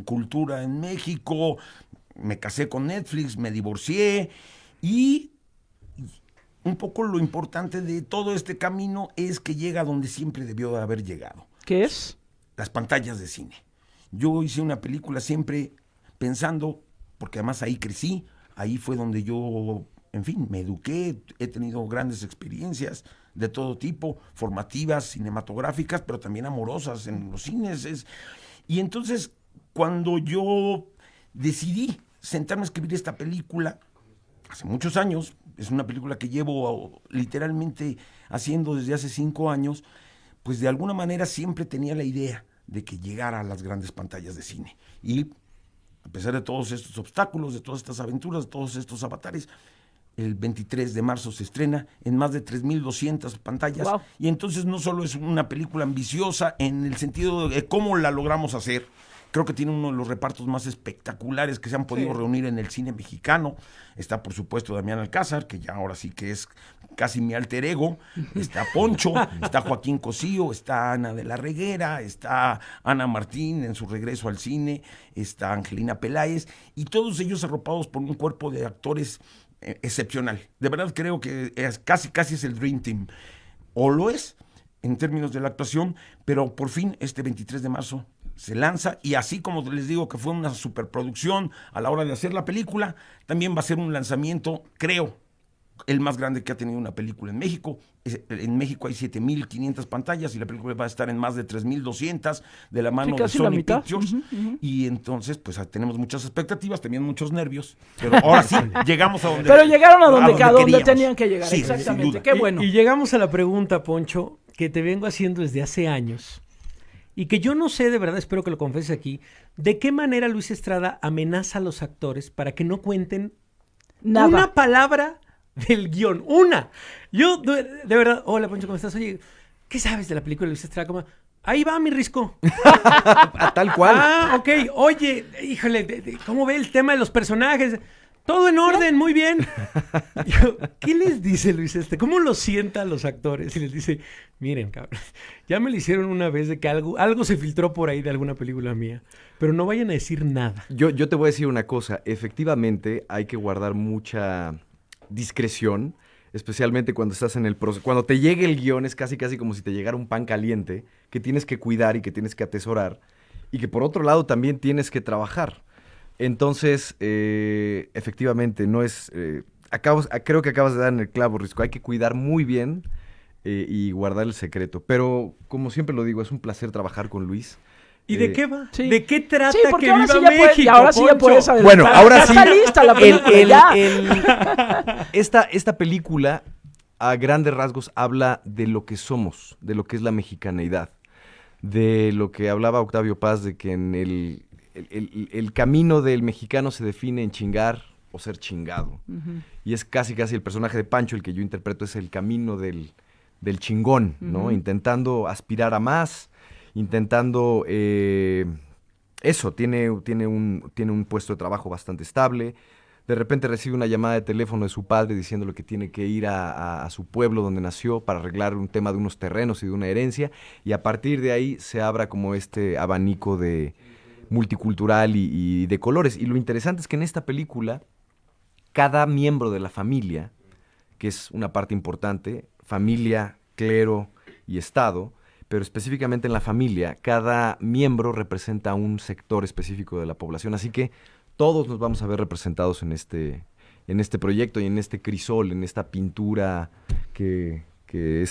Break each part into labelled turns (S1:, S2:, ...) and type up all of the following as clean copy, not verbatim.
S1: cultura en México, me casé con Netflix, me divorcié y un poco lo importante de todo este camino es que llega donde siempre debió de haber llegado.
S2: ¿Qué es?
S1: Las pantallas de cine. Yo hice una película siempre pensando, porque además ahí crecí, ahí fue donde yo, en fin, me eduqué, he tenido grandes experiencias de todo tipo, formativas, cinematográficas, pero también amorosas en los cines. Y entonces, cuando yo decidí sentarme a escribir esta película, hace muchos años, es una película que llevo literalmente haciendo desde hace 5 años, pues de alguna manera siempre tenía la idea de que llegara a las grandes pantallas de cine. Y a pesar de todos estos obstáculos, de todas estas aventuras, de todos estos avatares, el 23 de marzo se estrena en más de 3,200 pantallas.
S2: Wow.
S1: Y entonces no solo es una película ambiciosa en el sentido de cómo la logramos hacer, creo que tiene uno de los repartos más espectaculares que se han podido reunir en el cine mexicano. Está, por supuesto, Damián Alcázar, que ya ahora sí que es casi mi alter ego. Está Poncho, está Joaquín Cosío, está Ana de la Reguera, está Ana Martín en su regreso al cine, está Angelina Peláez, y todos ellos arropados por un cuerpo de actores excepcional. De verdad creo que casi es el Dream Team. O lo es, en términos de la actuación, pero por fin este 23 de marzo se lanza, y así como les digo que fue una superproducción a la hora de hacer la película, también va a ser un lanzamiento, creo, el más grande que ha tenido una película en México. En México hay 7,500 pantallas y la película va a estar en más de 3,200 de la mano de Sony Pictures. Y entonces, pues tenemos muchas expectativas, también muchos nervios, pero ahora sí, llegamos a donde...
S2: Pero llegaron a donde
S1: queríamos.
S2: tenían que llegar,
S1: Sí,
S2: exactamente. Qué bueno.
S3: Y llegamos a la pregunta, Poncho, que te vengo haciendo desde hace años, y que yo no sé, de verdad, espero que lo confeses aquí, ¿de qué manera Luis Estrada amenaza a los actores para que no cuenten
S2: Nada.
S3: una palabra del guión? ¡Una! Yo, de verdad, hola, Poncho, ¿cómo estás? Oye, ¿qué sabes de la película de Luis Estrada? Como, ahí va, mi Risco.
S4: Tal cual.
S3: Ah, ok. Oye, híjole, ¿cómo ve el tema de los personajes? Todo en orden, muy bien. ¿Qué les dice Luis ¿Cómo lo sienta a los actores? Y les dice, miren, cabrón, ya me lo hicieron una vez de que algo se filtró por ahí de alguna película mía, pero no vayan a decir nada.
S4: Yo te voy a decir una cosa. Efectivamente, hay que guardar mucha discreción, especialmente cuando estás en el proceso. Cuando te llegue el guión es casi como si te llegara un pan caliente que tienes que cuidar y que tienes que atesorar y que por otro lado también tienes que trabajar. Entonces, efectivamente, no es... creo que acabas de dar en el clavo, Risco. Hay que cuidar muy bien y guardar el secreto. Pero, como siempre lo digo, es un placer trabajar con Luis.
S3: ¿Y de qué va?
S2: Sí.
S3: ¿De qué trata
S2: Sí, porque
S3: que
S2: ahora
S3: viva
S2: sí ya
S3: México,
S2: puedes, y ahora sí ya
S3: Poncho?
S2: puedes adelantar.
S4: Bueno, ahora sí.
S2: Está lista la película,
S4: Esta película, a grandes rasgos, habla de lo que somos, de lo que es la mexicaneidad, de lo que hablaba Octavio Paz, de que en el camino del mexicano se define en chingar o ser chingado. Y es casi el personaje de Pancho, el que yo interpreto, es el camino del chingón, ¿no? Intentando aspirar a más, intentando... eso, tiene un puesto de trabajo bastante estable. De repente recibe una llamada de teléfono de su padre diciéndole que tiene que ir a su pueblo donde nació para arreglar un tema de unos terrenos y de una herencia. Y a partir de ahí se abra como este abanico de multicultural y de colores. Y lo interesante es que en esta película, cada miembro de la familia, que es una parte importante, familia, clero y Estado, pero específicamente en la familia, cada miembro representa un sector específico de la población. Así que todos nos vamos a ver representados en este proyecto y en este crisol, en esta pintura que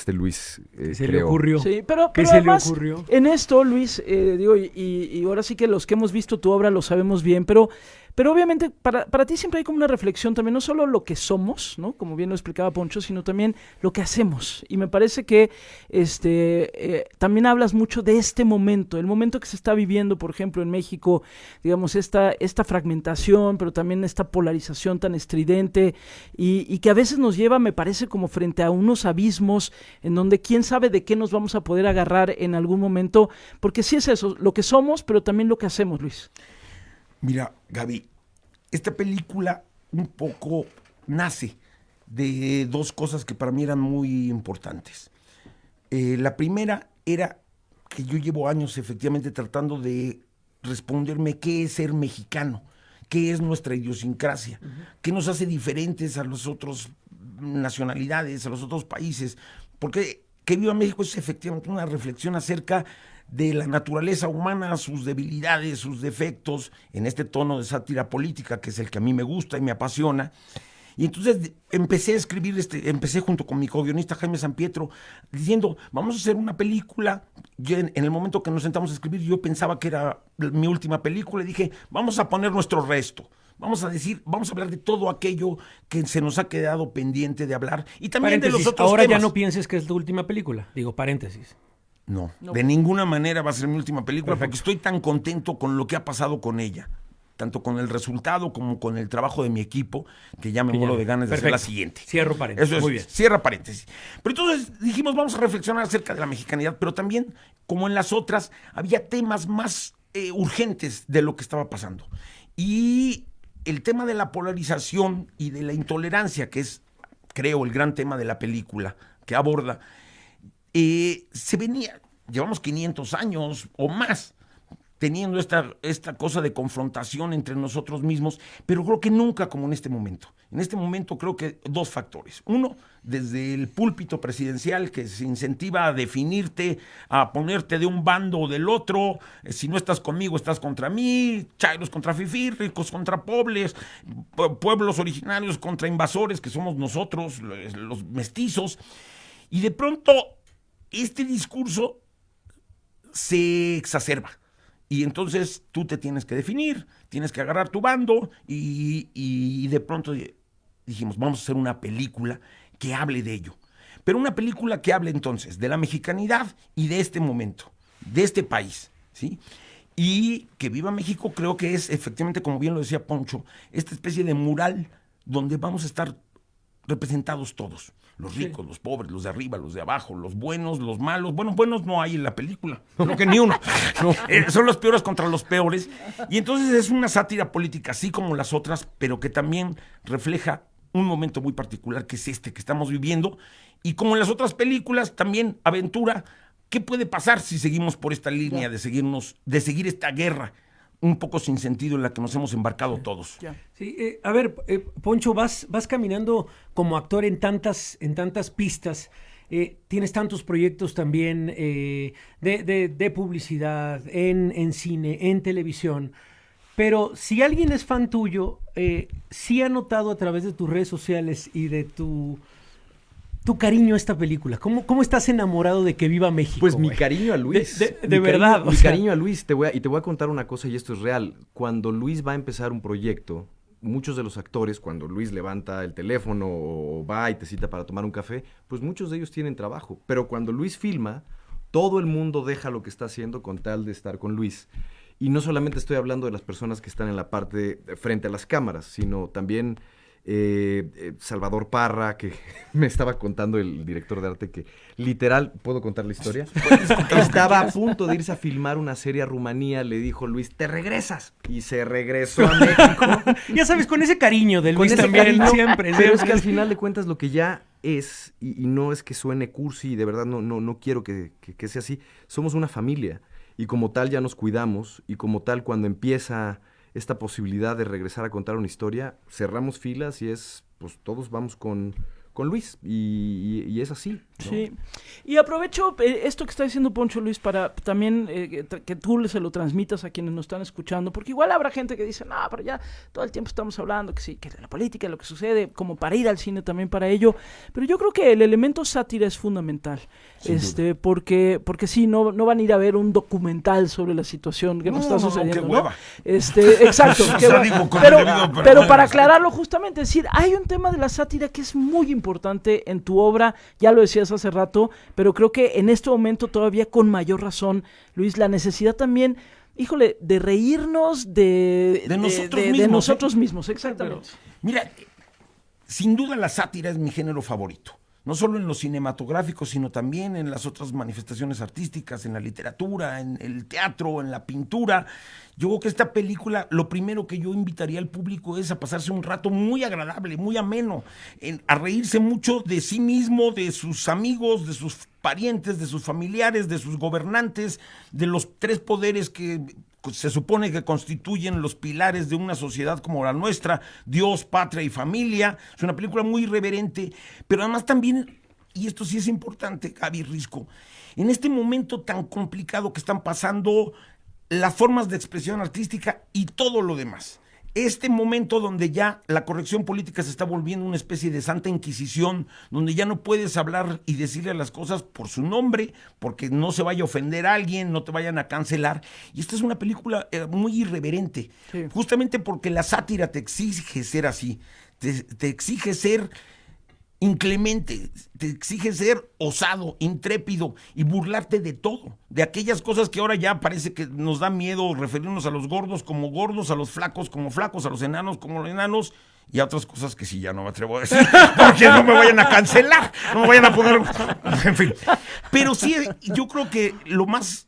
S4: Luis
S3: Se le
S4: creó.
S3: ocurrió.
S2: Sí, pero
S3: ¿Qué se le
S2: además,
S3: ocurrió?
S2: en esto, Luis, digo, y ahora sí que los que hemos visto tu obra lo sabemos bien, pero obviamente para ti siempre hay como una reflexión también, no solo lo que somos, ¿no? Como bien lo explicaba Poncho, sino también lo que hacemos. Y me parece que también hablas mucho de este momento, el momento que se está viviendo, por ejemplo, en México, digamos, esta fragmentación, pero también esta polarización tan estridente y que a veces nos lleva, me parece, como frente a unos abismos en donde quién sabe de qué nos vamos a poder agarrar en algún momento, porque sí es eso, lo que somos, pero también lo que hacemos, Luis.
S1: Mira, Gaby, esta película un poco nace de dos cosas que para mí eran muy importantes. La primera era que yo llevo años efectivamente tratando de responderme qué es ser mexicano, qué es nuestra idiosincrasia, qué nos hace diferentes a las otras nacionalidades, a los otros países. Porque Que Viva México es efectivamente una reflexión acerca de la naturaleza humana, sus debilidades, sus defectos, en este tono de sátira política, que es el que a mí me gusta y me apasiona. Y entonces empecé a escribir, empecé junto con mi co-guionista Jaime Sampietro, diciendo, vamos a hacer una película. Yo, en el momento que nos sentamos a escribir, yo pensaba que era mi última película, y dije, vamos a poner nuestro resto. Vamos a hablar de todo aquello que se nos ha quedado pendiente de hablar, y también de los otros
S3: ahora
S1: temas.
S3: ya no pienses que es tu última película. Digo, paréntesis.
S1: No, de ninguna manera va a ser mi última película.
S3: Perfecto.
S1: Porque estoy tan contento con lo que ha pasado con ella, tanto con el resultado como con el trabajo de mi equipo, que ya me
S3: Que ya-
S1: muero de ganas de hacer
S3: Perfecto.
S1: la siguiente.
S3: Cierro paréntesis.
S1: Eso es,
S3: Muy bien.
S1: cierra paréntesis. Pero entonces dijimos, vamos a reflexionar acerca de la mexicanidad, pero también, como en las otras, había temas más urgentes de lo que estaba pasando. Y el tema de la polarización y de la intolerancia, que es, creo, el gran tema de la película que aborda, llevamos 500 años o más teniendo esta cosa de confrontación entre nosotros mismos, pero creo que nunca como en este momento. En este momento creo que dos factores. Uno, desde el púlpito presidencial, que se incentiva a definirte, a ponerte de un bando o del otro. Si no estás conmigo, estás contra mí. Chairos contra fifí, ricos contra pobres, pueblos originarios contra invasores, que somos nosotros, los mestizos. Y de pronto este discurso se exacerba. Y entonces tú te tienes que definir, tienes que agarrar tu bando, y de pronto dijimos, vamos a hacer una película que hable de ello. Pero una película que hable entonces de la mexicanidad y de este momento, de este país, ¿sí? Y Que Viva México creo que es efectivamente, como bien lo decía Poncho, esta especie de mural donde vamos a estar representados todos. Los ricos, los pobres, los de arriba, los de abajo, los buenos, los malos. Bueno, buenos no hay en la película, creo que ni uno. No, son los peores contra los peores. Y entonces es una sátira política, así como las otras, pero que también refleja un momento muy particular, que es este que estamos viviendo. Y como en las otras películas, también aventura. ¿Qué puede pasar si seguimos por esta línea de seguir esta guerra un poco sin sentido en la que nos hemos embarcado todos?
S2: Ya.
S3: Sí, a ver, Poncho, vas caminando como actor en tantas pistas. Tienes tantos proyectos también de publicidad, en cine, en televisión. Pero si alguien es fan tuyo, sí ha notado a través de tus redes sociales y de tu cariño a esta película. ¿Cómo estás enamorado de Que Viva México?
S4: Pues mi
S3: güey?
S4: cariño a Luis.
S3: De verdad.
S4: Mi cariño a Luis. Te voy a contar una cosa, y esto es real. Cuando Luis va a empezar un proyecto, muchos de los actores, cuando Luis levanta el teléfono o va y te cita para tomar un café, pues muchos de ellos tienen trabajo. Pero cuando Luis filma, todo el mundo deja lo que está haciendo con tal de estar con Luis. Y no solamente estoy hablando de las personas que están en la parte frente a las cámaras, sino también Salvador Parra, que me estaba contando el director de arte, que literal, ¿puedo contar la historia? Estaba a punto de irse a filmar una serie a Rumanía, le dijo Luis, te regresas, y se regresó a México.
S3: Ya sabes, con ese cariño de
S4: Con
S3: Luis
S4: ese
S3: también,
S4: cariño,
S3: siempre.
S4: Pero es que al final de cuentas lo que ya es, y no es que suene cursi, y de verdad no quiero que sea así, somos una familia, y como tal ya nos cuidamos, y como tal cuando empieza esta posibilidad de regresar a contar una historia, cerramos filas y pues todos vamos con Luis, y es así, ¿no?
S2: Sí, y aprovecho esto que está diciendo Poncho, Luis, para también que tú se lo transmitas a quienes nos están escuchando, porque igual habrá gente que dice, no, pero ya todo el tiempo estamos hablando que sí, que de la política, lo que sucede, como para ir al cine también para ello, pero yo creo que el elemento sátira es fundamental, porque sí, no van a ir a ver un documental sobre la situación que nos está sucediendo,
S1: qué
S2: ¿no?
S1: hueva.
S2: Exacto,
S1: O
S2: qué
S1: sea,
S2: hueva.
S1: digo, con
S2: pero,
S1: el debido
S2: pero
S1: perdón.
S2: para aclararlo justamente, es decir, hay un tema de la sátira que es muy importante en tu obra, ya lo decías hace rato, pero creo que en este momento todavía con mayor razón, Luis, la necesidad también, híjole, de reírnos de nosotros mismos, exactamente.
S1: Mira, sin duda la sátira es mi género favorito. No solo en lo cinematográfico, sino también en las otras manifestaciones artísticas, en la literatura, en el teatro, en la pintura. Yo creo que esta película, lo primero que yo invitaría al público es a pasarse un rato muy agradable, muy ameno, a reírse mucho de sí mismo, de sus amigos, de sus parientes, de sus familiares, de sus gobernantes, de los tres poderes que se supone que constituyen los pilares de una sociedad como la nuestra, Dios, patria y familia. Es una película muy irreverente, pero además también, y esto sí es importante, Gaby Risco, en este momento tan complicado que están pasando las formas de expresión artística y todo lo demás. Este momento donde ya la corrección política se está volviendo una especie de santa inquisición, donde ya no puedes hablar y decirle las cosas por su nombre, porque no se vaya a ofender a alguien, no te vayan a cancelar. Y esta es una película muy irreverente, sí, justamente porque la sátira te exige ser así, te exige ser inclemente, te exige ser osado, intrépido y burlarte de todo, de aquellas cosas que ahora ya parece que nos da miedo referirnos a los gordos, a los flacos como flacos, a los enanos como los enanos, y a otras cosas que sí ya no me atrevo a decir, porque no me vayan a cancelar, no me vayan a poner, en fin. Pero sí, yo creo que lo más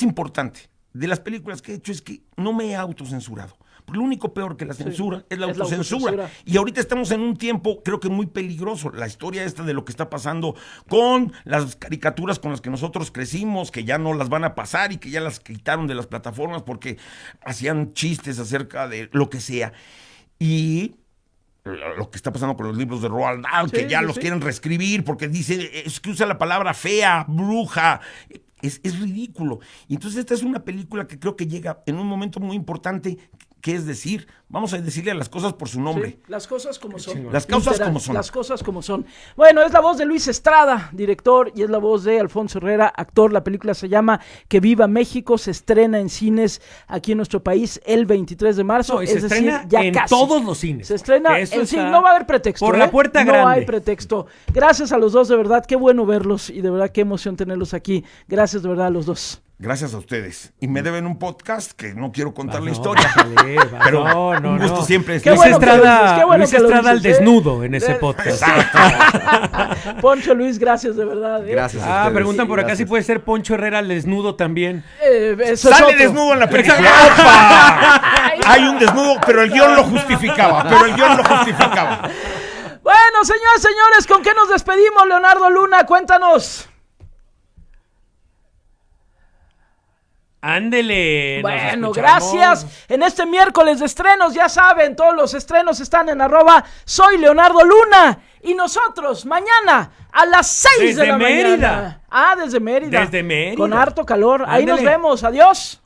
S1: importante de las películas que he hecho es que no me he autocensurado. Porque lo único peor que la censura es la autocensura. Y ahorita estamos en un tiempo, creo que muy peligroso. La historia esta de lo que está pasando con las caricaturas con las que nosotros crecimos, que ya no las van a pasar y que ya las quitaron de las plataformas porque hacían chistes acerca de lo que sea. Y lo que está pasando con los libros de Roald Dahl, que ya los quieren reescribir porque dice, es que usa la palabra fea, bruja. Es ridículo. Y entonces esta es una película que creo que llega en un momento muy importante, que es decir, vamos a decirle a las cosas por su nombre.
S2: Sí, las cosas como son.
S1: Las cosas como son.
S2: Las cosas como son. Bueno, es la voz de Luis Estrada, director, y es la voz de Alfonso Herrera, actor. La película se llama Que Viva México, se estrena en cines aquí en nuestro país el 23 de marzo.
S3: No, y se estrena ya en todos los cines.
S2: Se estrena en cines, no va a haber pretexto.
S3: Por la puerta grande.
S2: No hay pretexto. Gracias a los dos, de verdad, qué bueno verlos y de verdad qué emoción tenerlos aquí. Gracias de verdad a los dos.
S1: Gracias a ustedes. Y me deben un podcast que no quiero contar la historia. Pero un gusto siempre.
S3: Luis Estrada al desnudo en ese podcast.
S2: Poncho, Luis, gracias de verdad.
S4: Gracias a ustedes.
S3: Preguntan por acá si puede ser Poncho Herrera al desnudo también.
S1: Sale desnudo en la película. ¡Opa! Hay un desnudo, pero el guión lo justificaba.
S2: Bueno, señores, ¿con qué nos despedimos? Leonardo Luna, cuéntanos.
S3: Ándele.
S2: Bueno, gracias. En este miércoles de estrenos, ya saben, todos los estrenos están en @soy Leonardo Luna. Y nosotros, mañana, a las 6 de la mañana. Desde Mérida.
S3: Desde Mérida.
S2: Con harto calor. Ándele. Ahí nos vemos. Adiós.